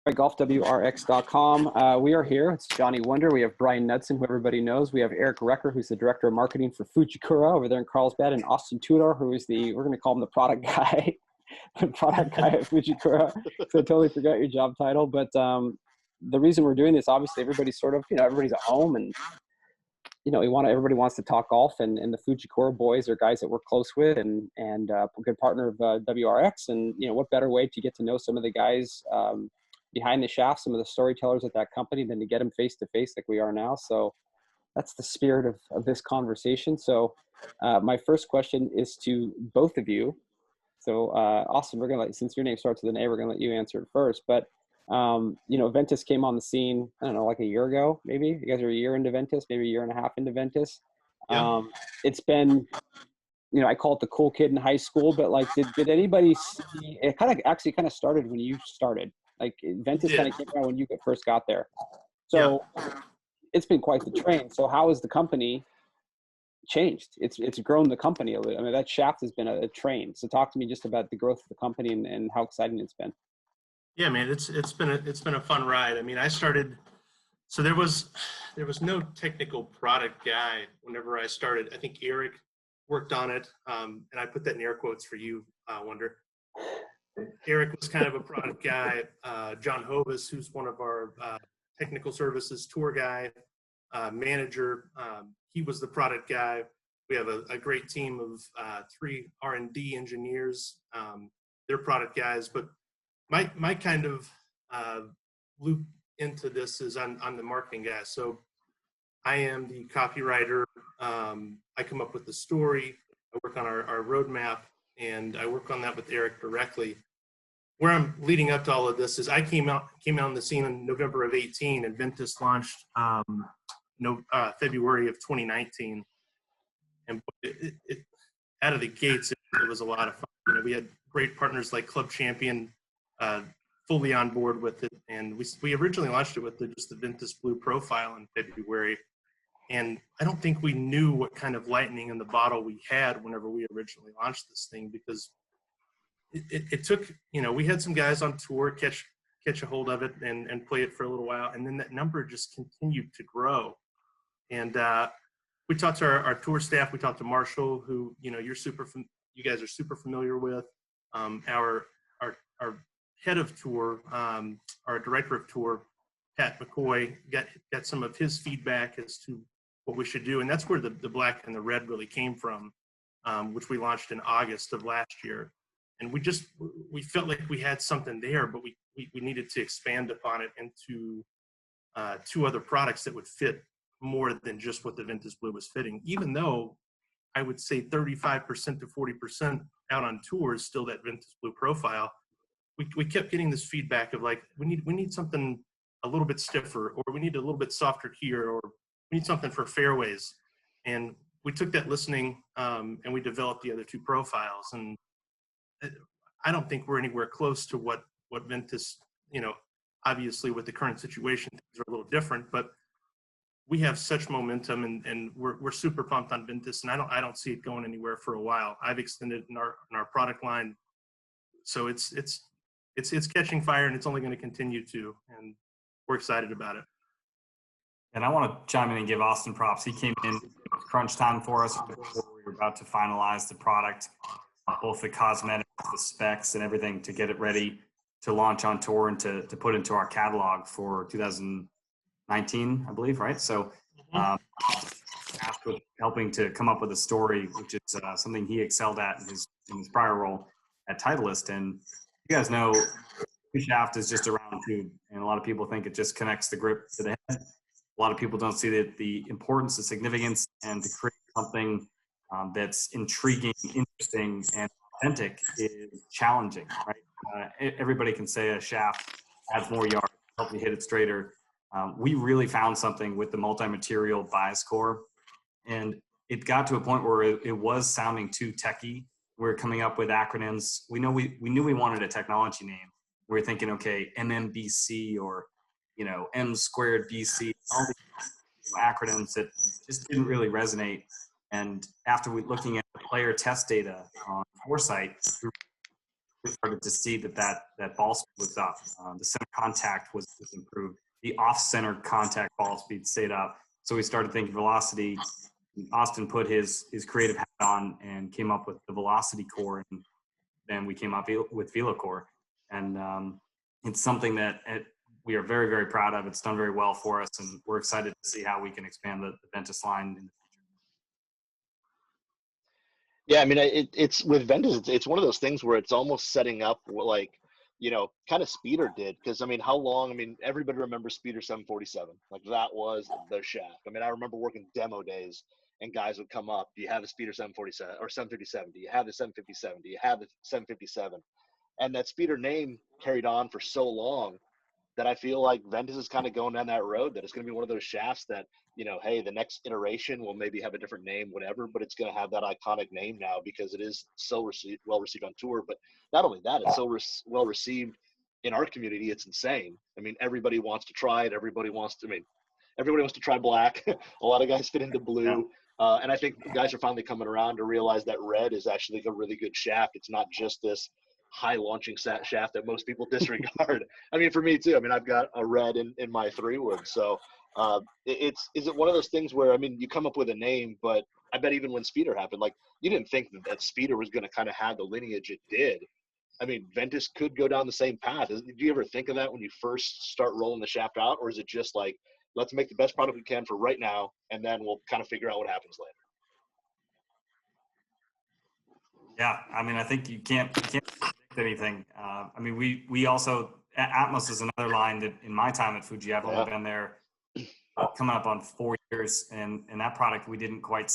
at GolfWRX.com. We are here. It's Johnny Wonder. We have Brian Knudsen, who everybody knows. We have Eric Recher, who's the Director of Marketing for Fujikura over there in Carlsbad, and Austin Tudor, who is we're going to call him the product guy, the product guy at Fujikura. So I totally forgot your job title. But the reason we're doing this, obviously, everybody's sort of, everybody's at home, and everybody wants to talk golf, and the Fujikura boys are guys that we're close with and a good partner of WRX. And, what better way to get to know some of the guys behind the shaft, some of the storytellers at that company, than to get them face to face like we are now. So that's the spirit of this conversation. So my first question is to both of you. So Austin, since your name starts with an A, we're going to let you answer it first. But Ventus came on the scene, I don't know, like a year ago, maybe. You guys are a year into Ventus, maybe a year and a half into Ventus. Yeah. It's been, I call it the cool kid in high school, but like, did anybody see, it kind of started when you started. Like Ventus kind of came out when you first got there. So It's been quite the train. So how has the company changed? It's grown the company a little. I mean, that shaft has been a train. So talk to me just about the growth of the company and how exciting it's been. Yeah, man, it's been a fun ride. I mean, I started, so there was no technical product guy whenever I started. I think Eric worked on it, and I put that in air quotes for you, Wonder. Eric was kind of a product guy. John Hovis, who's one of our technical services tour guy, manager, he was the product guy. We have a great team of 3 R&D engineers. They're product guys, but my kind of loop into this is I'm the marketing guy. So I am the copywriter. I come up with the story. I work on our roadmap, and I work on that with Eric directly. Where I'm leading up to all of this is I came out on the scene in November of 18, and Ventus launched February of 2019. And it out of the gates, it was a lot of fun. We had great partners like Club Champion, fully on board with it, and we originally launched it with just the Ventus Blue profile in February, and I don't think we knew what kind of lightning in the bottle we had whenever we originally launched this thing, because it took, we had some guys on tour catch a hold of it and play it for a little while, and then that number just continued to grow. And we talked to our tour staff. We talked to Marshall, who you guys are super familiar with. Our head of tour, our director of tour, Pat McCoy, got some of his feedback as to what we should do, and that's where the black and the red really came from, which we launched in August of last year. And we felt like we had something there, but we needed to expand upon it into 2 other products that would fit more than just what the Ventus Blue was fitting. Even though I would say 35% to 40% out on tour is still that Ventus Blue profile, we kept getting this feedback of like, we need something a little bit stiffer, or we need a little bit softer here, or we need something for fairways. And we took that listening, and we developed the other 2 profiles. And I don't think we're anywhere close to what Ventus, obviously with the current situation, things are a little different, but we have such momentum, and we're super pumped on Ventus, and I don't see it going anywhere for a while. I've extended in our product line, so it's catching fire, and it's only going to continue to, and we're excited about it. And I want to chime in and give Austin props. He came in crunch time for us before we were about to finalize the product, both the cosmetics, the specs, and everything to get it ready to launch on tour and to put into our catalog for 2019, I believe, right? So with helping to come up with a story, which is something he excelled at in his prior role at Titleist. And you guys know, the shaft is just a round tube, and a lot of people think it just connects the grip to the head. A lot of people don't see the importance, the significance, and to create something that's intriguing, interesting, and authentic is challenging, right? Everybody can say a shaft adds more yards, help you hit it straighter. We really found something with the multi-material bias core, and it got to a point where it was sounding too techy. We were coming up with acronyms. We knew we wanted a technology name. We were thinking, okay, MMBC or M squared BC, all these acronyms that just didn't really resonate. And after looking at the player test data on Foresight, we started to see that ball speed was up. The center contact was improved. The off-center contact ball speed stayed up. So we started thinking velocity. Austin put his creative hat on and came up with the velocity core, and then we came up with VeloCore. And it's something that we are very, very proud of. It's done very well for us, and we're excited to see how we can expand the Ventus line in the future. Yeah, I mean, it's with Ventus, it's one of those things where it's almost setting up like, kind of Speeder did. Because, I mean, how long, everybody remembers Speeder 747. Like, that was the shaft. I mean, I remember working demo days, and guys would come up, do you have the Speeder 747 or 757? Do you have the 757? Do you have the 757? And that Speeder name carried on for so long that I feel like Ventus is kind of going down that road, that it's going to be one of those shafts that, hey, the next iteration will maybe have a different name, whatever, but it's going to have that iconic name now because it is so well received on tour. But not only that, it's so well received in our community. It's insane. I mean, everybody wants to try it. Everybody wants to try black. A lot of guys fit into blue. And I think guys are finally coming around to realize that red is actually a really good shaft. It's not just this high launching shaft that most people disregard. I mean, for me too, I've got a red in my 3-wood. So is it one of those things where, you come up with a name, but I bet even when Speeder happened, like, you didn't think that Speeder was going to kind of have the lineage it did. Ventus could go down the same path. Do you ever think of that when you first start rolling the shaft out? Or is it just like, let's make the best product we can for right now, and then we'll kind of figure out what happens later? Yeah, I think you can't predict anything. We also, Atmos is another line that in my time at Fuji, I've only been there coming up on 4 years, and that product we didn't quite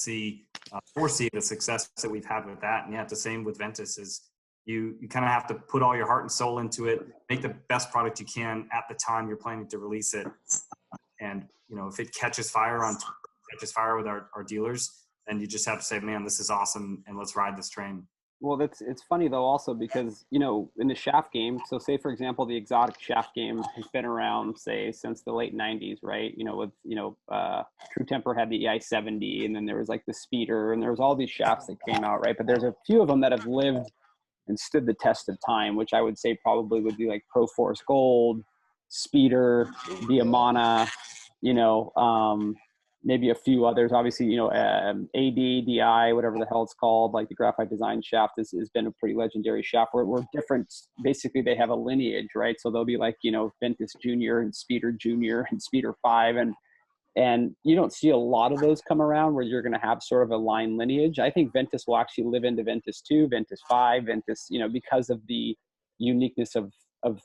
foresee the success that we've had with that. And the same with Ventus is you kind of have to put all your heart and soul into it, make the best product you can at the time you're planning to release it. And, if it catches fire with our dealers, then you just have to say, man, this is awesome, and let's ride this train. Well, it's funny though also because, in the shaft game, so say for example, the exotic shaft game has been around, say, since the late 90s, right? True Temper had the EI-70, and then there was like the Speeder, and there was all these shafts that came out, right? But there's a few of them that have lived and stood the test of time, which I would say probably would be like Pro Force Gold, Speeder, Diamana, maybe a few others. Obviously, AD, DI, whatever the hell it's called, like the graphite design shaft has been a pretty legendary shaft. We're different. Basically, they have a lineage, right? So they'll be like, Ventus Junior and Speeder Junior and Speeder 5. And you don't see a lot of those come around where you're going to have sort of a line lineage. I think Ventus will actually live into Ventus 2, Ventus 5, Ventus, because of the uniqueness of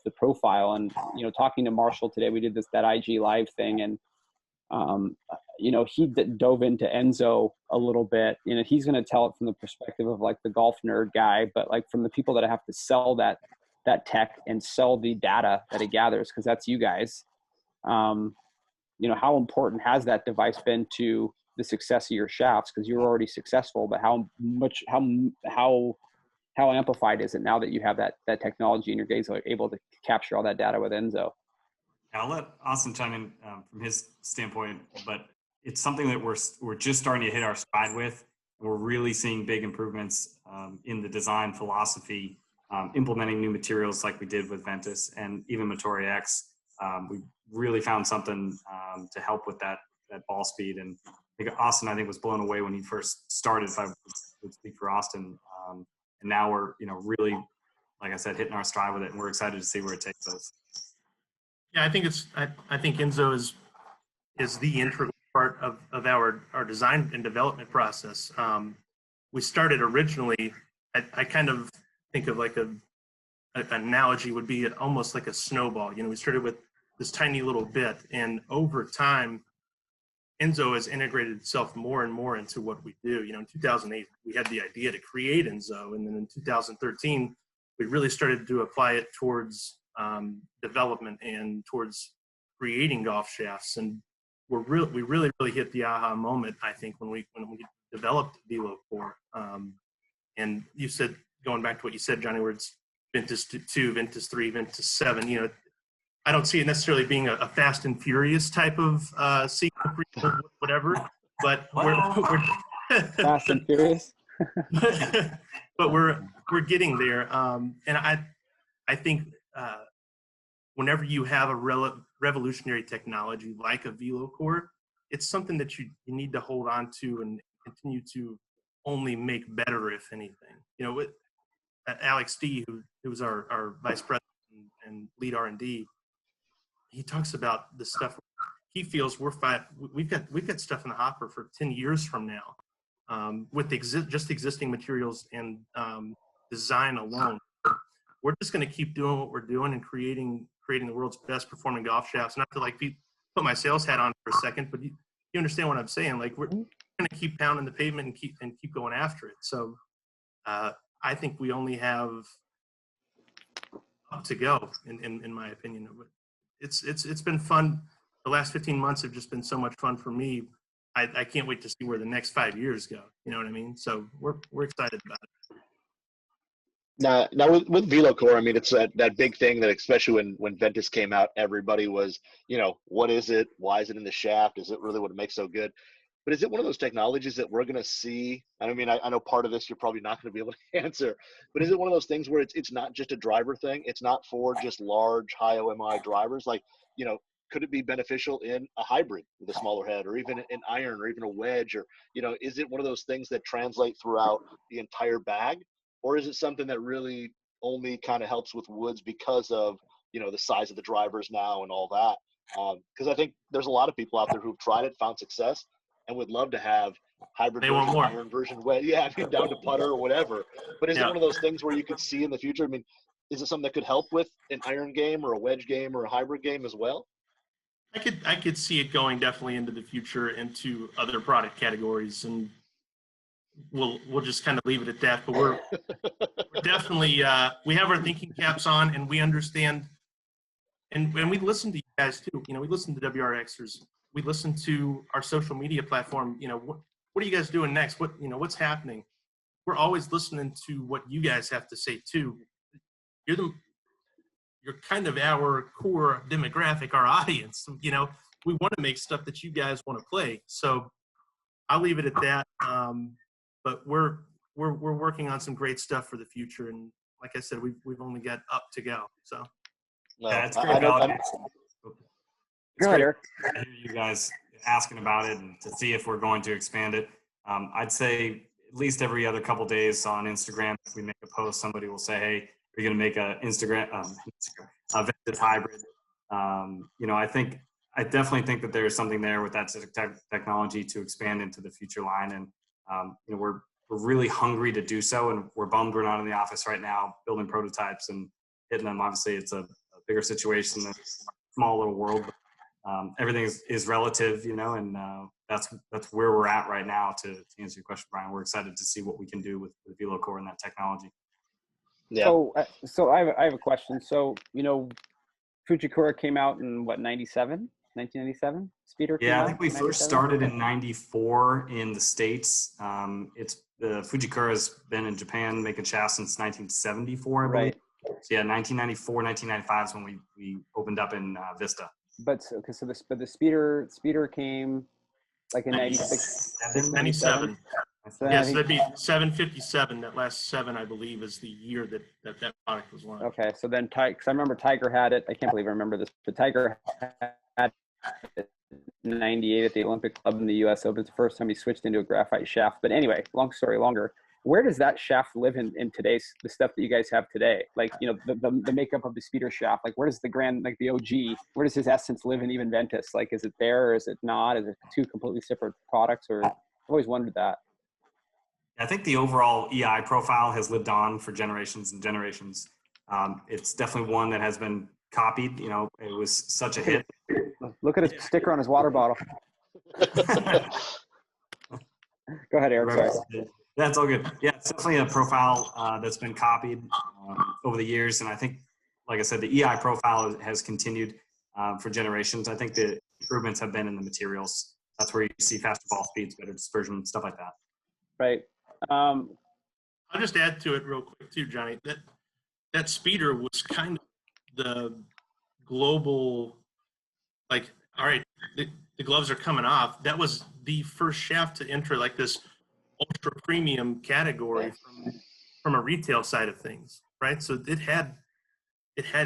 the profile. And, talking to Marshall today, we did that IG live thing, and he dove into Enzo a little bit. He's going to tell it from the perspective of like the golf nerd guy, but like from the people that have to sell that tech and sell the data that it gathers, because that's you guys. How important has that device been to the success of your shafts? Because you're already successful, but how amplified is it now that you have that technology and your guys are able to capture all that data with Enzo? I'll let Austin chime in from his standpoint, but it's something that we're just starting to hit our stride with. We're really seeing big improvements in the design philosophy, implementing new materials like we did with Ventus and even Matauri X. We really found something to help with that ball speed. And I think Austin, was blown away when he first started, if I would speak for Austin. And now we're, really, like I said, hitting our stride with it, and we're excited to see where it takes us. Yeah, I think Enzo is the integral part of our design and development process. We started originally, I kind of think of like an analogy would be almost like a snowball. We started with this tiny little bit, and over time, Enzo has integrated itself more and more into what we do. In 2008, we had the idea to create Enzo, and then in 2013, we really started to apply it towards development and towards creating golf shafts. And we really hit the aha moment, I think, when we developed VeloCore. And you said, going back to what you said, Johnny, where it's Ventus 2, Ventus 3, Ventus 7, I don't see it necessarily being a Fast and Furious type of sequel, whatever, but we're Fast and Furious. but we're getting there. And I think whenever you have a revolutionary technology like a velo core, it's something that you need to hold on to and continue to only make better, if anything. You know, with Alex D, who's our vice president and lead R&D, he talks about the stuff he feels we've got stuff in the hopper for 10 years from now, with just existing materials and design alone. We're just going to keep doing what we're doing and creating the world's best performing golf shafts. Not to put my sales hat on for a second, but you understand what I'm saying. Like, we're going to keep pounding the pavement and keep going after it. So I think we only have up to go, in my opinion. It's been fun. The last 15 months have just been so much fun for me. I can't wait to see where the next 5 years go. You know what I mean? So we're excited about it. Now with VeloCore, I mean, it's that big thing that, especially when Ventus came out, everybody was, what is it? Why is it in the shaft? Is it really what it makes so good? But is it one of those technologies that we're going to see? I mean, I know part of this you're probably not going to be able to answer, but is it one of those things where it's not just a driver thing? It's not for just large, high OMI drivers? Like, could it be beneficial in a hybrid with a smaller head, or even an iron, or even a wedge? Or, is it one of those things that translate throughout the entire bag? Or is it something that really only kind of helps with woods because of, the size of the drivers now and all that? Because I think there's a lot of people out there who've tried it, found success, and would love to have hybrid version, iron version, down to putter or whatever. But is it one of those things where you could see in the future? I mean, is it something that could help with an iron game or a wedge game or a hybrid game as well? I could see it going definitely into the future, into other product categories, and we'll just kind of leave it at that. But we're definitely we have our thinking caps on, and we understand, and we listen to you guys too. We listen to WRXers. We listen to our social media platform. What are you guys doing next? What's happening? We're always listening to what you guys have to say too. You're kind of our core demographic, our audience. We want to make stuff that you guys want to play. So I'll leave it at that. But we're working on some great stuff for the future, and like I said, we've only got up to go. So yeah, it's great validation. It's Go ahead, great Eric. to hear you guys asking about it and to see if we're going to expand it. I'd say at least every other couple days on Instagram, if we make a post, somebody will say, "Hey, we're going to make a Ventus hybrid." I definitely think that there's something there with that technology to expand into the future line, and we're really hungry to do so, and we're bummed we're not in the office right now building prototypes and hitting them. Obviously, it's a bigger situation than a small little world. But, everything is relative, and that's where we're at right now. To answer your question, Brian, we're excited to see what we can do with VeloCore and that technology. Yeah. So I have a question. So, Fujikura came out in what, 1997? Speeder came out? I think we first started in 94 in the States. It's the Fujikura has been in Japan making shafts since 1974, I believe. Right. So 1994, 1995 is when we opened up in Vista. But the speeder came like in 96, 97. So Yes, that'd be 757. That last 7, I believe, is the year that product was launched. Okay, so then because I remember Tiger had it. I can't believe I remember this. But Tiger had it in 98 at the Olympic Club in the U.S. Open. It's the first time he switched into a graphite shaft. But anyway, long story longer. Where does that shaft live in today's, the stuff that you guys have today? Like, the makeup of the speeder shaft, like where does the OG, where does his essence live in even Ventus? Like, is it there or is it not? Is it two completely separate products? Or I've always wondered that. I think the overall EI profile has lived on for generations and generations. It's definitely one that has been copied. It was such a hit. Look at his sticker on his water bottle. Go ahead, Eric. Sorry. That's all good. Yeah, it's definitely a profile that's been copied over the years. And I think, like I said, the EI profile has continued for generations. I think the improvements have been in the materials. That's where you see faster ball speeds, better dispersion, stuff like that. Right. I'll just add to it real quick too, Johnny. That speeder was kind of the global, like, all right, the gloves are coming off. That was the first shaft to enter like this ultra premium category from from a retail side of things, right? So it had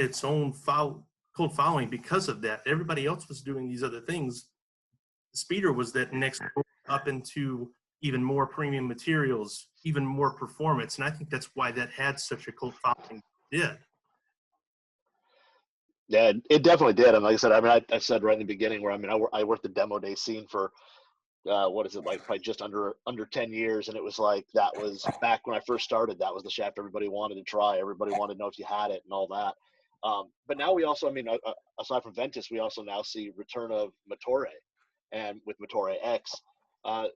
its own cult following because of that. Everybody else was doing these other things. The speeder was that next up into even more premium materials, even more performance. And I think that's why that had such a cult following. It did. Yeah, it definitely did. And like I said, I mean, I said right in the beginning where, I mean, I worked the demo day scene for, what is it, like probably just under 10 years. And it was like, that was back when I first started, that was the shaft everybody wanted to try. Everybody wanted to know if you had it and all that. But now we also, I mean, aside from Ventus, we also now see return of Matauri, and with Matauri X.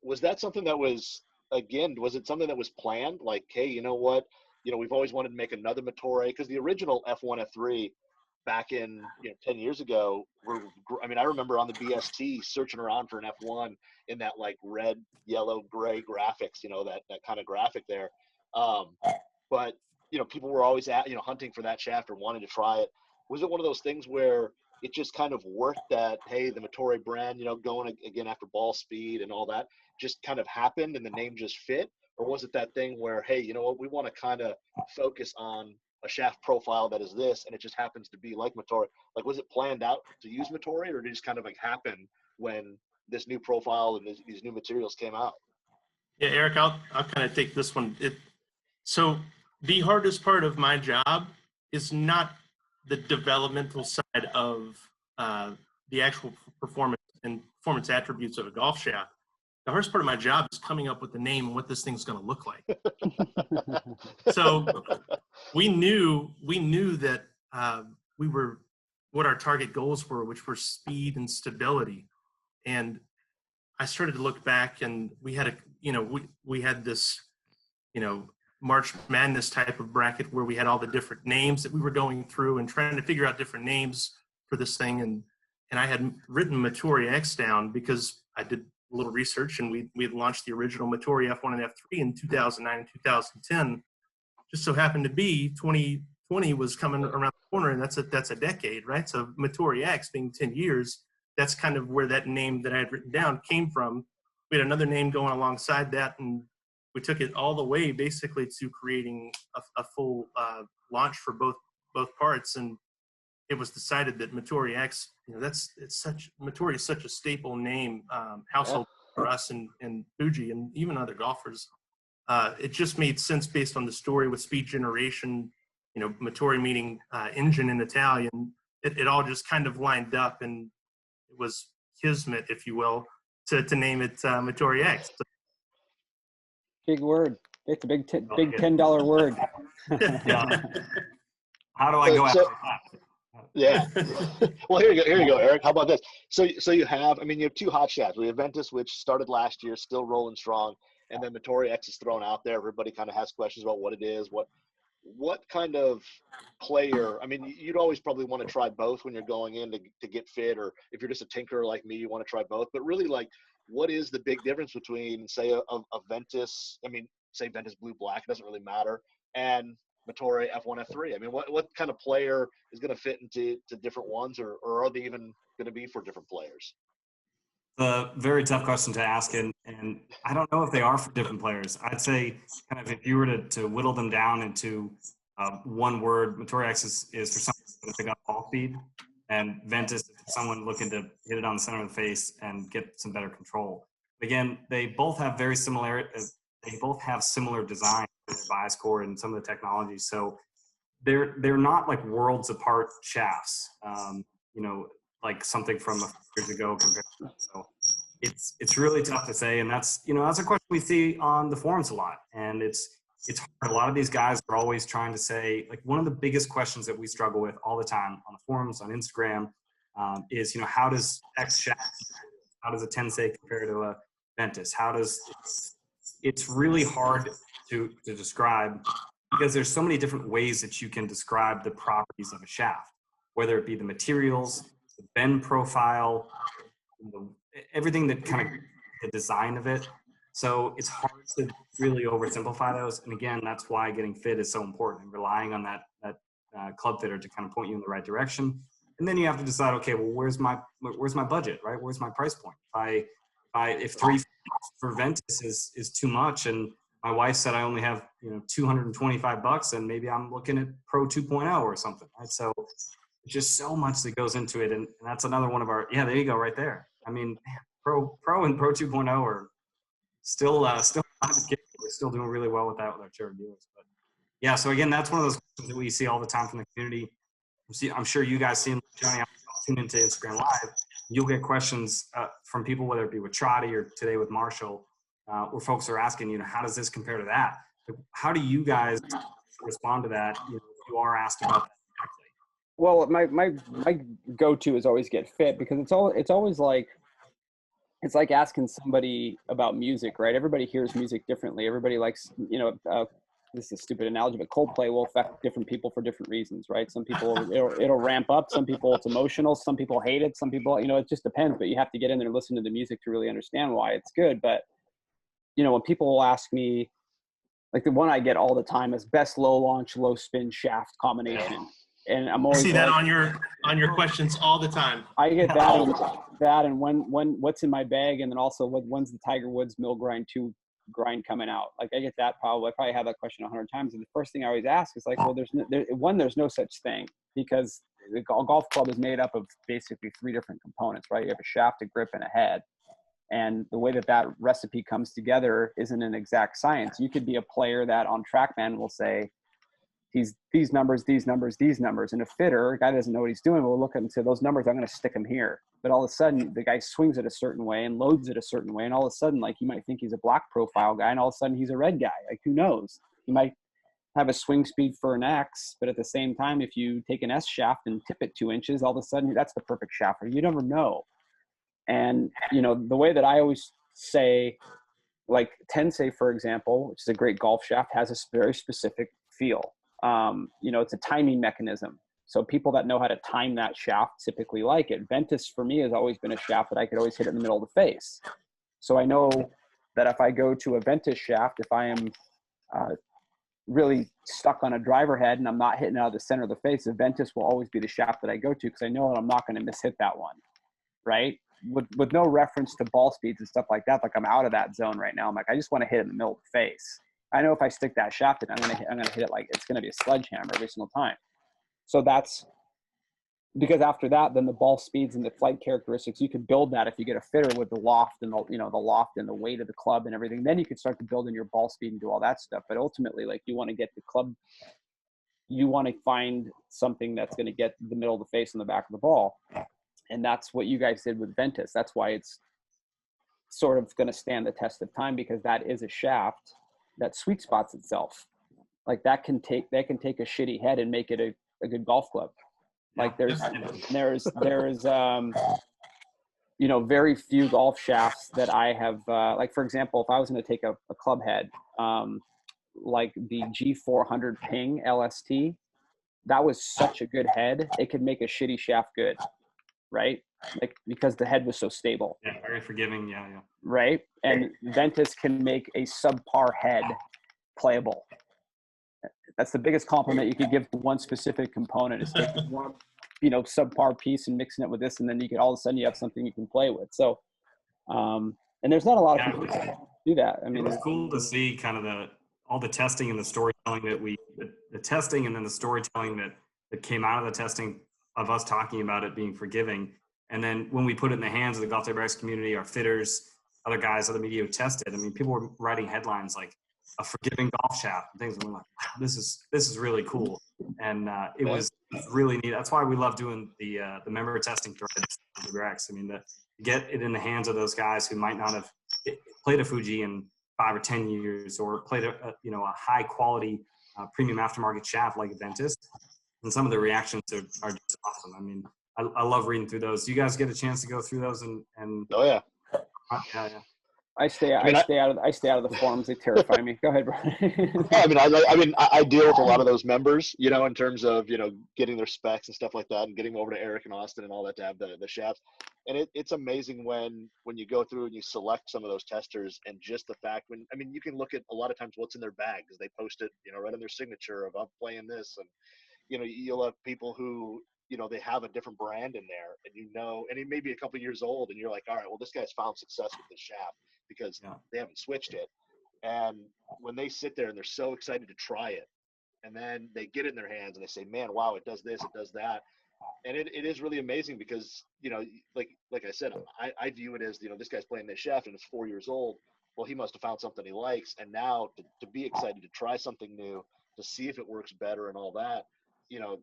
Was that something that was, again, was it something that was planned? Like, hey, you know what? You know, we've always wanted to make another Matauri, because the original F1, F3 back in 10 years ago, I mean, I remember on the BST searching around for an F1 in that like red, yellow, gray graphics, that kind of graphic there. But people were always hunting for that shaft or wanting to try it. Was it one of those things where it just kind of worked that, hey, the Matauri brand, going again after ball speed and all that just kind of happened and the name just fit? Or was it that thing where, hey, you know what, we want to kind of focus on a shaft profile that is this, and it just happens to be like Matauri? Like, was it planned out to use Matauri, or did it just kind of like happen when this new profile and these new materials came out? Yeah, Eric, I'll kind of take this one. So the hardest part of my job is not the developmental side of the actual performance and performance attributes of a golf shaft. The hardest part of my job is coming up with the name and what this thing's going to look like. So we knew that we were what our target goals were, which were speed and stability. And I started to look back, and we had we had this, March Madness type of bracket where we had all the different names that we were going through and trying to figure out different names for this thing. And I had written Matauri X down because I did a little research, and we had launched the original Matauri F1 and F3 in 2009 and 2010. Just so happened to be 2020 was coming around the corner, and that's a decade, right? So Matauri X being 10 years, that's kind of where that name that I had written down came from. We had another name going alongside that, and we took it all the way basically to creating a full launch for both parts. And it was decided that Matauri X, Matauri is such a staple name, household for us and Fuji and even other golfers. It just made sense based on the story with speed generation, Matauri meaning engine in Italian. It all just kind of lined up, and it was kismet, if you will, to name it Matauri X. Big word. It's a big $10 word. Yeah. How do I go after that? Yeah. Well, here you go, Eric. How about this? So you have two hot shafts. We have Ventus, which started last year, still rolling strong, and then Matauri X is thrown out there. Everybody kind of has questions about what it is, what kind of player. You'd always probably want to try both when you're going in to get fit, or if you're just a tinkerer like me, you want to try both. But really, like, what is the big difference between, say, a Ventus? Say Ventus blue black, it doesn't really matter, and Matauri F1, F3. What kind of player is going to fit into different ones, or are they even going to be for different players? A very tough question to ask, and I don't know if they are for different players. I'd say kind of if you were to whittle them down into one word, Matauri X is for someone who's going to pick up ball speed, and Ventus is for someone looking to hit it on the center of the face and get some better control. Again, they both have similar design for the bias core and some of the technology. So they're not like worlds apart shafts. Like something from a few years ago compared to. So it's really tough to say, and that's a question we see on the forums a lot, and it's hard. A lot of these guys are always trying to say, like, one of the biggest questions that we struggle with all the time on the forums, on Instagram, is how does X shaft, how does a Tensei compare to a Ventus? It's really hard to describe, because there's so many different ways that you can describe the properties of a shaft, whether it be the materials, the bend profile, everything that kind of the design of it. So it's hard to really oversimplify those. And again, that's why getting fit is so important, and relying on that club fitter to kind of point you in the right direction. And then you have to decide, okay, well, where's my budget, right? Where's my price point? If $3 for Ventus is too much, and my wife said I only have, $225 and maybe I'm looking at Pro 2.0 or something, right? So there's just so much that goes into it. And that's another one of our, there you go right there. I mean, man, Pro and Pro 2.0 are still we're still doing really well with that with our charity dealers. But yeah, so again, that's one of those questions that we see all the time from the community. I'm sure you guys see, Johnny, I'll tune into Instagram Live. You'll get questions from people, whether it be with Trotty or today with Marshall, where folks are asking, how does this compare to that? How do you guys respond to that if you are asked about that directly? Well, my go-to is always get fit, because it's always like, it's like asking somebody about music, right? Everybody hears music differently. Everybody likes, this is a stupid analogy, but Coldplay will affect different people for different reasons, right? Some people, it'll ramp up. Some people, it's emotional. Some people hate it. Some people, it just depends. But you have to get in there and listen to the music to really understand why it's good. But, when people will ask me, like the one I get all the time is best low launch, low spin shaft combination. And I'm always see that on your questions all the time. I get that and when what's in my bag, and then also when's the Tiger Woods Mill Grind 2 grind coming out? Like I get that I probably have that question 100 times, and the first thing I always ask is like, well, there's no such thing, because the golf club is made up of basically 3 different components, right? You have a shaft, a grip, and a head. And the way that recipe comes together isn't an exact science. You could be a player that on TrackMan will say, he's these numbers, these numbers, these numbers. And a fitter, a guy that doesn't know what he's doing, will look at him and say, those numbers, I'm going to stick them here. But all of a sudden, the guy swings it a certain way and loads it a certain way. And all of a sudden, like, you might think he's a black profile guy, and all of a sudden he's a red guy. Like, who knows? He might have a swing speed for an X, but at the same time, if you take an S shaft and tip it 2 inches, all of a sudden that's the perfect shaft. You never know. And, the way that I always say, like Tensei, for example, which is a great golf shaft, has a very specific feel. It's a timing mechanism. So people that know how to time that shaft typically like it. Ventus for me has always been a shaft that I could always hit in the middle of the face. So I know that if I go to a Ventus shaft, if I am really stuck on a driver head and I'm not hitting out of the center of the face, the Ventus will always be the shaft that I go to, because I know I'm not going to mishit that one, right? With no reference to ball speeds and stuff like that. Like, I'm out of that zone right now. I'm like, I just want to hit it in the middle of the face. I know if I stick that shaft in, I'm gonna hit it like it's gonna be a sledgehammer every single time. So that's because after that, then the ball speeds and the flight characteristics, you can build that if you get a fitter with the loft and the loft and the weight of the club and everything. Then you can start to build in your ball speed and do all that stuff. But ultimately, like, you want to get the club, you want to find something that's going to get the middle of the face and the back of the ball. And that's what you guys did with Ventus. That's why it's sort of going to stand the test of time, because that is a shaft that sweet spots itself. Like, that can take a shitty head and make it a good golf club. Like, there's very few golf shafts that I have, like, for example, if I was going to take a club head, like the G400 Ping LST, that was such a good head. It could make a shitty shaft good, right? Like, because the head was so stable. Yeah, very forgiving. Yeah. Right. And Ventus can make a subpar head playable. That's the biggest compliment you could give to one specific component, is taking one, subpar piece and mixing it with this, and then you can all of a sudden you have something you can play with. So, and there's not a lot of people that do that. I mean, it was cool to see kind of all the testing and the storytelling the testing and then the storytelling that came out of the testing of us talking about it being forgiving. And then when we put it in the hands of the GolfWRX community, our fitters, other guys, other media who tested, I mean, people were writing headlines like a forgiving golf shaft and things. And we're like, wow, this is really cool. And it was really neat. That's why we love doing the member testing threads on GolfWRX. I mean, to get it in the hands of those guys who might not have played a Fuji in 5 or 10 years, or played a high quality premium aftermarket shaft like Ventus. And some of the reactions are just awesome. I mean, I love reading through those. Do you guys get a chance to go through those and Oh yeah. Yeah. I stay out of the forums. They terrify me. Go ahead, Brian. I deal with a lot of those members, in terms of, getting their specs and stuff like that, and getting them over to Eric and Austin and all that to have the shafts. And it's amazing when you go through and you select some of those testers, and just the fact you can look at a lot of times what's in their bag, because they post it, right on their signature of, I'm playing this. And, you'll have people who, they have a different brand in there, and it may be a couple years old, and you're like, all right, well, this guy's found success with this shaft because they haven't switched it. And when they sit there and they're so excited to try it, and then they get it in their hands and they say, man, wow, it does this, it does that. And it is really amazing because, you know, like I said, I view it as, you know, this guy's playing this shaft and it's 4 years old. Well, he must have found something he likes. And now to be excited to try something new, to see if it works better and all that, you know,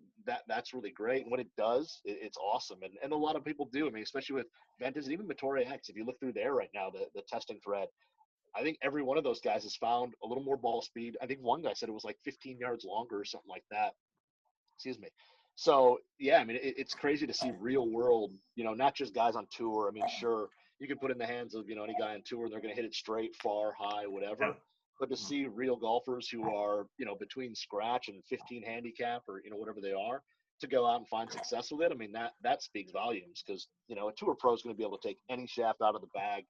that's really great. And when it does, it's awesome. And a lot of people do. I mean, especially with Ventus and even Matauri X, if you look through there right now, the testing thread, I think every one of those guys has found a little more ball speed. I think one guy said it was like 15 yards longer or something like that. Excuse me. So yeah, I mean, it's crazy to see real world, you know, not just guys on tour. I mean, sure, you can put in the hands of, you know, any guy on tour and they're going to hit it straight, far, high, whatever. But to see real golfers who are, you know, between scratch and 15 handicap or, you know, whatever they are, to go out and find success with it. I mean, that speaks volumes because, you know, a tour pro is going to be able to take any shaft out of the bag,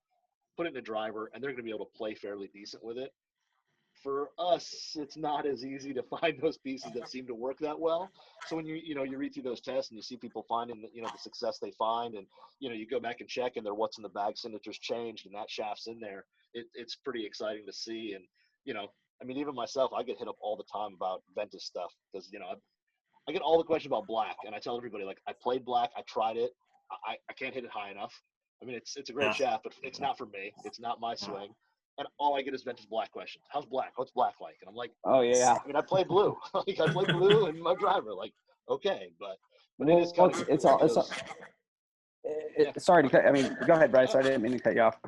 put it in a driver, and they're going to be able to play fairly decent with it. For us, it's not as easy to find those pieces that seem to work that well. So when you read through those tests and you see people finding the, you know, the success they find, and, you know, you go back and check and their what's in the bag signature's changed and that shaft's in there, it's pretty exciting to see. And, you know, I mean, even myself, I get hit up all the time about Ventus stuff because, you know, I get all the questions about black, and I tell everybody, like, I played black, I tried it, I can't hit it high enough. I mean, it's a great shaft, but it's not for me. It's not my swing. And all I get is Ventus black questions. How's black? What's black like? And I'm like, Oh yeah. I mean, I play blue. Like, I play blue in my driver. Like, okay, but it is kind of. It's all. Sorry to cut. I mean, go ahead, Bryce. I didn't mean to cut you off.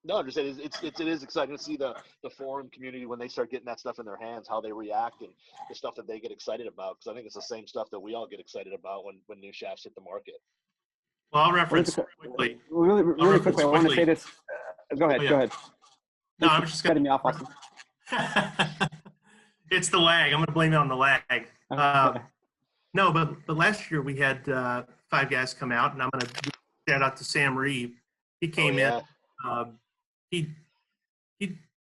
No, I'm just saying it is exciting to see the forum community when they start getting that stuff in their hands, how they react and the stuff that they get excited about. Because I think it's the same stuff that we all get excited about when new shafts hit the market. Well, I'll reference quickly. Really quickly, I want to say this. Go ahead. Go ahead. No, I'm just cutting me off, Austin. It's the lag. I'm going to blame it on the lag. No, but last year we had 5 guys come out, and I'm going to shout out to Sam Reeve. He came in. He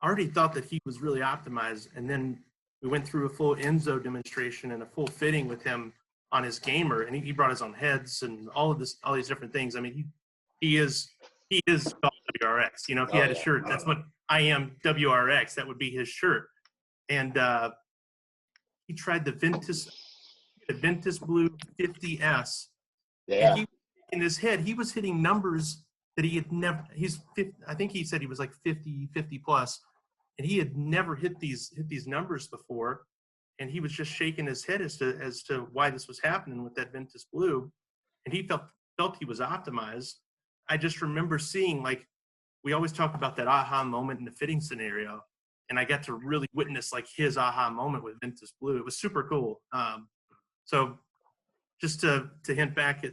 already thought that he was really optimized, and then we went through a full Enzo demonstration and a full fitting with him on his gamer, and he brought his own heads and all these different things. I mean, he is GolfWRX. You know, if he had a shirt, that's what I am WRX. That would be his shirt. And he tried the Ventus Blue 50S. Yeah. And in his head, he was hitting numbers that he had never. I think he said he was like 50 plus, and he had never hit these numbers before. And he was just shaking his head as to why this was happening with that Ventus Blue, and he felt he was optimized. I just remember seeing, like, we always talk about that aha moment in the fitting scenario, and I got to really witness like his aha moment with Ventus Blue. It was super cool. So just to hint back,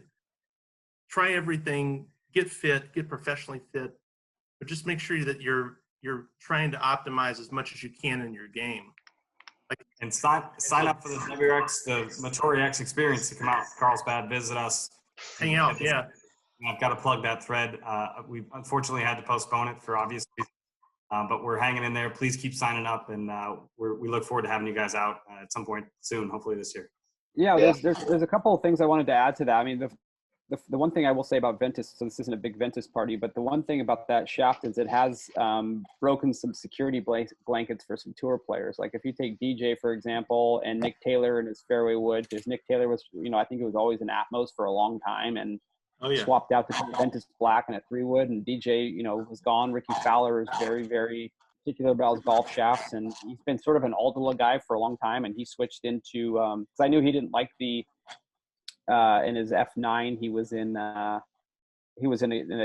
try everything, get fit, get professionally fit, but just make sure that you're trying to optimize as much as you can in your game. And sign up for the WRX, the Matauri X experience to come out to Carlsbad, visit us. Hang out, yeah. I've got to plug that thread. We unfortunately had to postpone it for obvious reasons, but we're hanging in there. Please keep signing up, and we look forward to having you guys out at some point soon, hopefully this year. Yeah, there's a couple of things I wanted to add to that. I mean, the one thing I will say about Ventus, so this isn't a big Ventus party, but the one thing about that shaft is it has broken some security blankets for some tour players. Like if you take DJ, for example, and Nick Taylor and his fairway wood, because Nick Taylor was, you know, I think it was always an Atmos for a long time, and swapped out to Ventus black and a 3-wood, and DJ, you know, was gone. Ricky Fowler is very, very particular about his golf shafts, and he's been sort of an Aldila guy for a long time, and he switched into, because I knew he didn't like the, in his F9, he was in a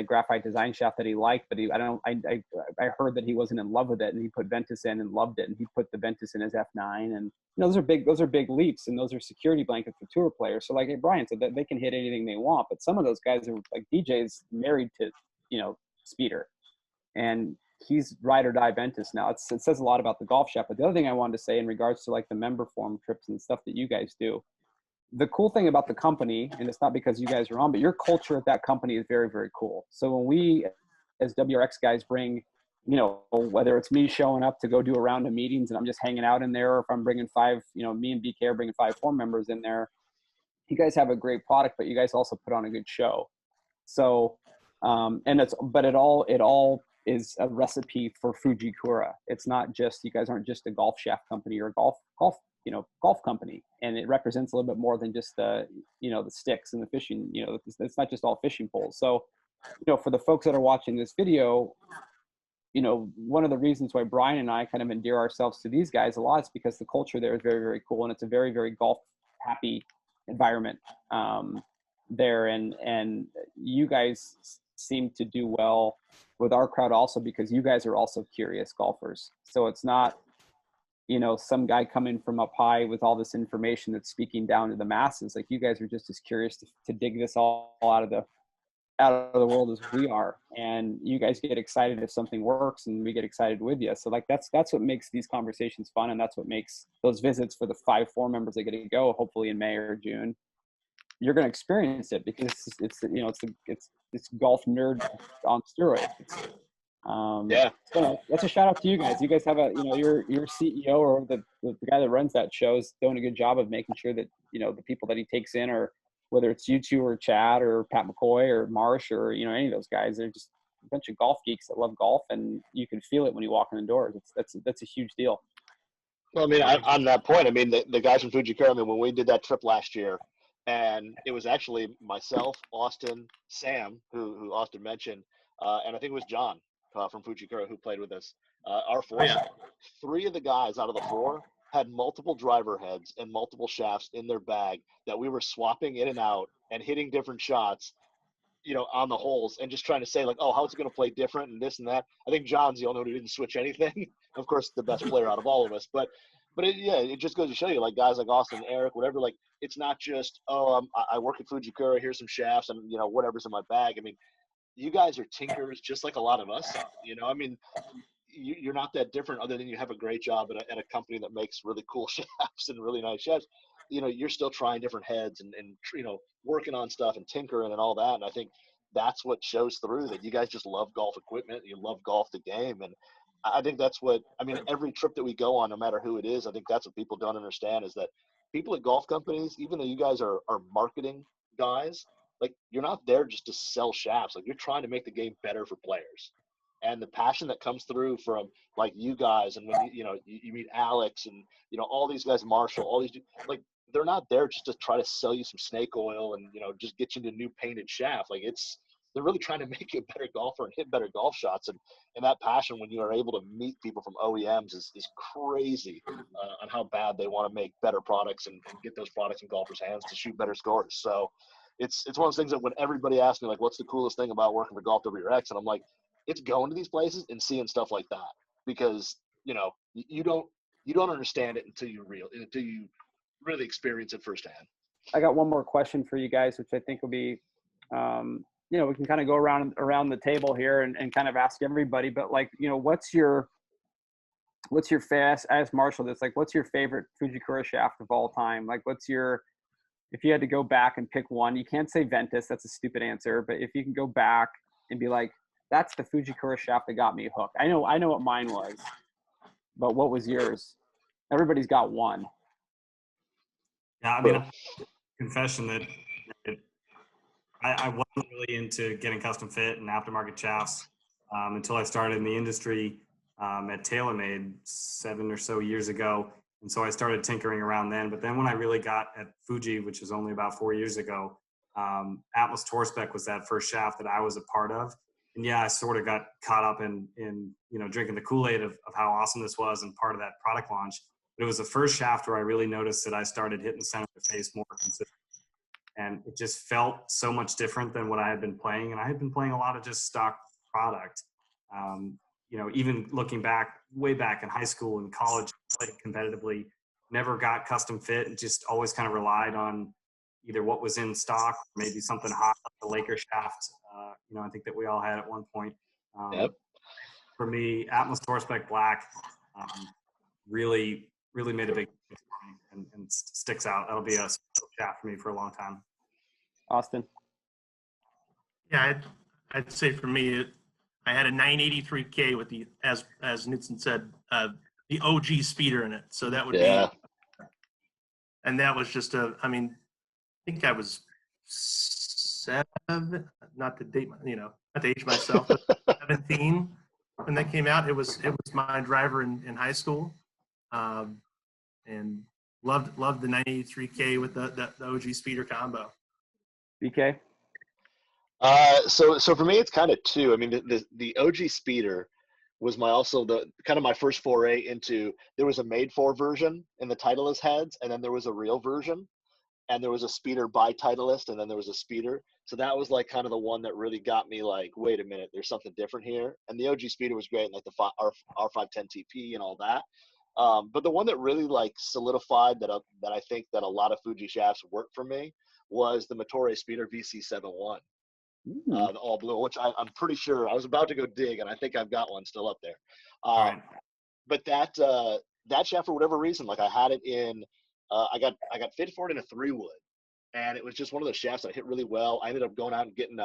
graphite design shaft that he liked, but I heard that he wasn't in love with it, and he put Ventus in and loved it, and he put the Ventus in his F9, and you know, those are big leaps, and those are security blankets for tour players. So like Brian said, that they can hit anything they want, but some of those guys are like DJ's married to, you know, Speeder, and he's ride or die Ventus now. It says a lot about the golf shaft. But the other thing I wanted to say in regards to like the member forum trips and stuff that you guys do, the cool thing about the company, and it's not because you guys are on, but your culture at that company is very, very cool. So when we as WRX guys bring, you know, whether it's me showing up to go do a round of meetings and I'm just hanging out in there, or if I'm bringing 5, you know, me and BK are bringing 5 forum members in there, you guys have a great product, but you guys also put on a good show. So, and it all is a recipe for Fujikura. It's not just, you guys aren't just a golf shaft company or a golf company, and it represents a little bit more than just the sticks and the fishing. It's not just all fishing poles. So, for the folks that are watching this video, one of the reasons why Brian and I kind of endear ourselves to these guys a lot is because the culture there is very, very cool, and it's a very, very golf happy environment there. And you guys seem to do well with our crowd also because you guys are also curious golfers. So it's not, some guy coming from up high with all this information that's speaking down to the masses. Like, you guys are just as curious to dig this all out of the world as we are, and you guys get excited if something works, and we get excited with you. So that's what makes these conversations fun, and that's what makes those visits for the 5-4 members that get to go hopefully in May or June. You're going to experience it because it's golf nerd on steroids. So that's a shout out to you guys. You guys have your CEO or the guy that runs that show is doing a good job of making sure that the people that he takes in are, whether it's you two or Chad or Pat McCoy or Marsh or any of those guys, they're just a bunch of golf geeks that love golf, and you can feel it when you walk in the doors. That's a huge deal. Well, I mean, on that point, I mean, the guys from Fujikura, I mean, when we did that trip last year, and it was actually myself, Austin, Sam, who Austin mentioned, and I think it was John from Fujikura who played with us. Our four, three of the guys out of the four had multiple driver heads and multiple shafts in their bag that we were swapping in and out and hitting different shots, on the holes, and just trying to say like, oh, how's it going to play different and this and that. I think John's the only one who didn't switch anything. Of course, the best player out of all of us, but it just goes to show you, like, guys like Austin, Eric, whatever, like, it's not just, I work at Fujikura, here's some shafts and whatever's in my bag. I mean, you guys are tinkers just like a lot of us. I mean, you're not that different other than you have a great job at a company that makes really cool shafts and really nice shafts. You're still trying different heads and working on stuff and tinkering and all that. And I think that's what shows through, that you guys just love golf equipment. You love golf, the game. And I think that's what, I mean, every trip that we go on, no matter who it is, I think that's what people don't understand, is that people at golf companies, even though you guys are marketing guys, like, you're not there just to sell shafts. Like, you're trying to make the game better for players. And the passion that comes through from, like, you guys, and when you meet Alex and all these guys, Marshall, all these, like, they're not there just to try to sell you some snake oil and just get you into a new painted shaft. Like, they're really trying to make you a better golfer and hit better golf shots. And that passion, when you are able to meet people from OEMs, is crazy on how bad they want to make better products and get those products in golfers' hands to shoot better scores. So it's one of those things that when everybody asks me, like, what's the coolest thing about working for GolfWRX, and I'm like, it's going to these places and seeing stuff like that, because you don't understand it until you really experience it firsthand. I got one more question for you guys, which I think will be, we can kind of go around the table here and kind of ask everybody, but like, what's your fast, as Marshall, that's like, what's your favorite Fujikura shaft of all time? Like, if you had to go back and pick one, you can't say Ventus, that's a stupid answer, but if you can go back and be like, that's the Fujikura shaft that got me hooked. I know what mine was, but what was yours? Everybody's got one. Yeah, I mean, confession that I wasn't really into getting custom fit and aftermarket shafts until I started in the industry at TaylorMade 7 or so years ago. And so I started tinkering around then. But then when I really got at Fuji, which was only about 4 years ago, Atlas Tour Spec was that first shaft that I was a part of. And yeah, I sort of got caught up in drinking the Kool-Aid of how awesome this was and part of that product launch. But it was the first shaft where I really noticed that I started hitting the center of the face more consistently. And it just felt so much different than what I had been playing. And I had been playing a lot of just stock product. Even looking back, way back in high school and college, played competitively, never got custom fit and just always kind of relied on either what was in stock, or maybe something hot like the Laker shaft. I think that we all had at one point. Yep. For me, Atlas Tour Spec Black really made a big difference for me and sticks out. That'll be a special shaft for me for a long time. Austin? Yeah, I'd say for me, I had a 983K with the, as Knudsen said, the OG speeder in it. So that would be, and that was just I think I was 7, not to date, not to age myself, but 17. when that came out. It was my driver in high school, and loved the 983K with the OG speeder combo. BK? So for me, it's kind of two. I mean, the OG speeder was also my first foray into. There was a made for version in the Titleist heads, and then there was a real version, and there was a speeder by Titleist, and then there was a speeder. So that was like kind of the one that really got me like, wait a minute, there's something different here. And the OG speeder was great, like the R510 TP and all that. But the one that really like solidified that I think that a lot of Fuji shafts worked for me was the Matauri speeder VC71. The all blue, which I'm pretty sure I was about to go dig, and I think I've got one still up there. Right. But that shaft, for whatever reason, like I had it in, I got fit for it in a 3-wood, and it was just one of those shafts that hit really well. I ended up going out and getting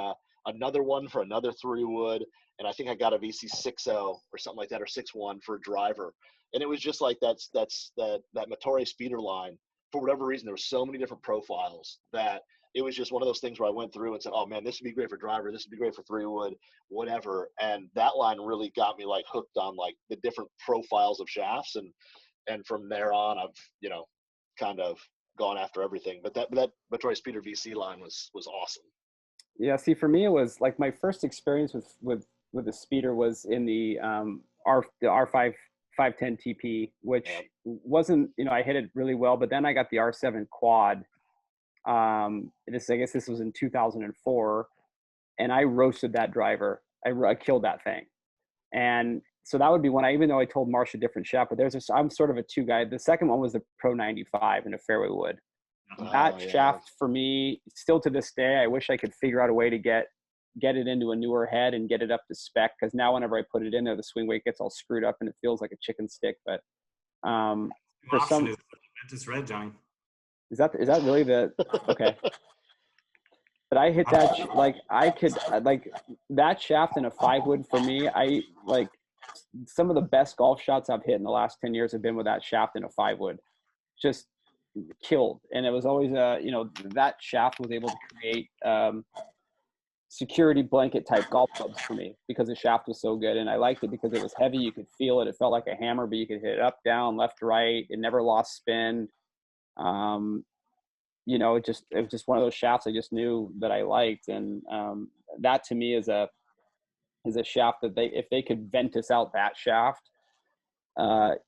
another one for another 3-wood, and I think I got a VC60 or something like that, or 6.1 for a driver. And it was just like that Matauri speeder line. For whatever reason, there were so many different profiles that it was just one of those things where I went through and said, oh man, this would be great for driver, this would be great for 3-wood, whatever. And that line really got me like hooked on like the different profiles of shafts. And from there on, I've, kind of gone after everything. But that Matauri speeder VC line was awesome. Yeah, see, for me, it was like my first experience with the speeder was in the R5 510 TP, which wasn't, I hit it really well, but then I got the R7 quad. I guess this was in 2004, and I roasted that driver. I killed that thing. And so that would be one, even though I told Marsh a different shaft, but I'm sort of a 2 guy. The second one was the Pro 95 in a fairway wood. That shaft for me, still to this day, I wish I could figure out a way to get it into a newer head and get it up to spec. Because now whenever I put it in there, the swing weight gets all screwed up and it feels like a chicken stick. But for some, is Ventus red, Johnny. Is that really the okay? But I hit that that shaft in a 5-wood for me. I like some of the best golf shots I've hit in the last 10 years have been with that shaft in a 5-wood. Just killed. And it was always that shaft was able to create security blanket type golf clubs for me because the shaft was so good. And I liked it because it was heavy. You could feel it. It felt like a hammer, but you could hit it up, down, left, right. It never lost spin. It was just one of those shafts I just knew that I liked. And that to me is a shaft that if they could Ventus out that shaft,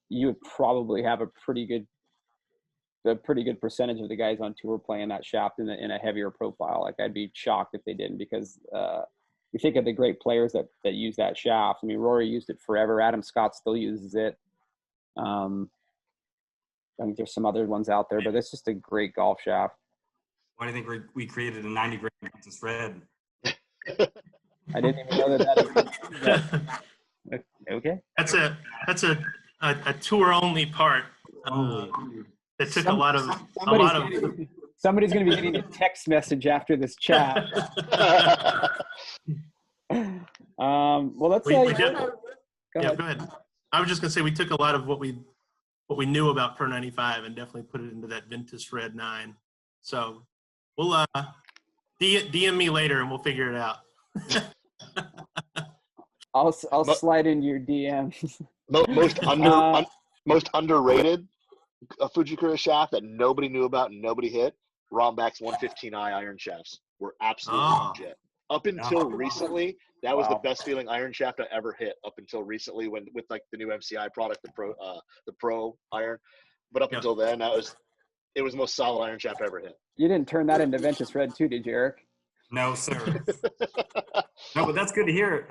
you would probably have a pretty good percentage of the guys on tour playing that shaft in a heavier profile. Like I'd be shocked if they didn't, because you think of the great players that use that shaft. I mean, Rory used it forever. Adam Scott still uses it. I think there's some other ones out there, but it's just a great golf shaft. Why do you think we created a 90 grain Ventus red? I didn't even know that. Okay. That's a tour only part. That took a lot of. Somebody's going to be getting a text message after this chat. Well, let's say. Go ahead. I was just going to say we took a lot of what we knew about Pro 95 and definitely put it into that Ventus Red 9. So we'll DM me later and we'll figure it out. I'll slide into your DMs. Most underrated Fujikura shaft that nobody knew about and nobody hit. Rombach's 115i iron shafts were absolutely legit. Up until recently, that was the best feeling iron shaft I ever hit. Up until recently, with like the new MCI product, the Pro iron. But up until then, it was the most solid iron shaft I ever hit. You didn't turn that into Ventus Red too, did you, Eric? No, sir. No, but that's good to hear.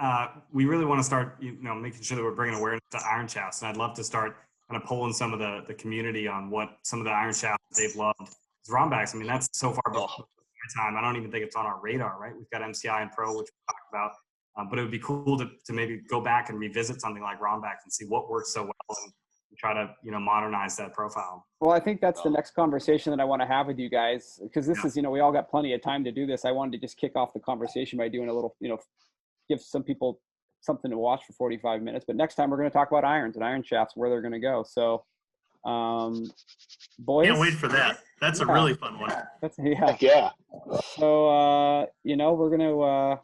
We really want to start, making sure that we're bringing awareness to iron shafts, and I'd love to start kind of polling some of the community on what some of the iron shafts they've loved. Rombachs, I mean, that's so far before my time. I don't even think it's on our radar, right? We've got MCI and Pro, which we talked about, but it would be cool to maybe go back and revisit something like Rombachs and see what works so well and try to modernize that profile. Well, I think that's the next conversation that I want to have with you guys, because this is, we all got plenty of time to do this. I wanted to just kick off the conversation by doing a little, give some people something to watch for 45 minutes. But next time we're going to talk about irons and iron shafts, where they're going to go. So Boys, Can't wait for that. That's a Yeah. really fun one. that's yeah. Heck yeah. So, we're going to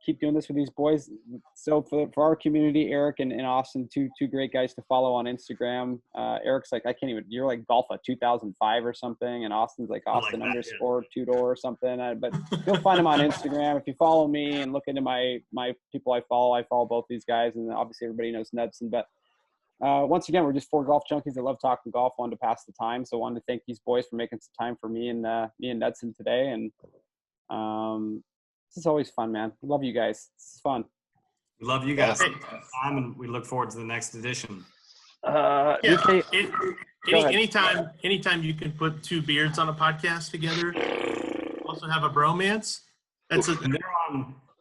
keep doing this with these boys. So for our community, Eric and Austin, two great guys to follow on Instagram. Eric's like, you're like Golfa 2005 or something. And Austin's like Austin that, _Tudor or something. But you'll find him on Instagram. If you follow me and look into my people I follow both these guys. And obviously everybody knows Nedson. But once again, we're just four golf junkies that love talking golf, wanted to pass the time. So I wanted to thank these boys for making some time for me and Nedson today. And this is always fun, man. Love you guys. It's fun. We love you guys, and we look forward to the next edition. Anytime you can put two beards on a podcast together, also have a bromance. And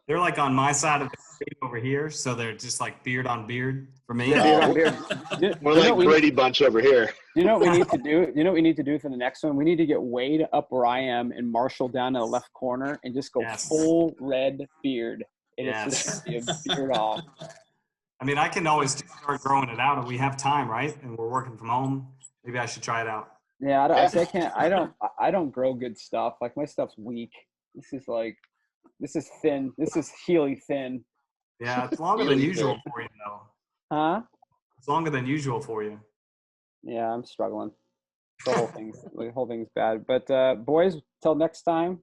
they're like on my side of the street over here, so they're just like beard on beard for me. Beard. We're like Brady Bunch over here. You know what we need to do? You know what we need to do for the next one? We need to get Wade up where I am and Marshall down to the left corner and just go full red beard. And it's just be a beard off. I mean, I can always just start growing it out, and we have time, right? And we're working from home. Maybe I should try it out. Yeah, I can't. I don't grow good stuff. Like my stuff's weak. This is thin. This is Healy thin. Yeah, it's longer than usual for you, though. Huh? It's longer than usual for you. Yeah, I'm struggling. The whole thing's bad. But boys, till next time,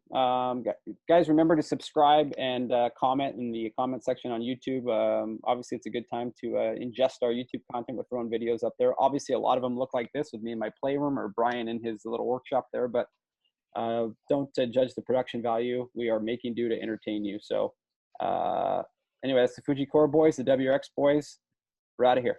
guys, remember to subscribe and comment in the comment section on YouTube. Obviously, it's a good time to ingest our YouTube content. We're throwing videos up there. Obviously, a lot of them look like this with me in my playroom or Brian in his little workshop there. But don't judge the production value. We are making do to entertain you. So anyway, that's the Fujikura boys, the WRX boys. We're out of here.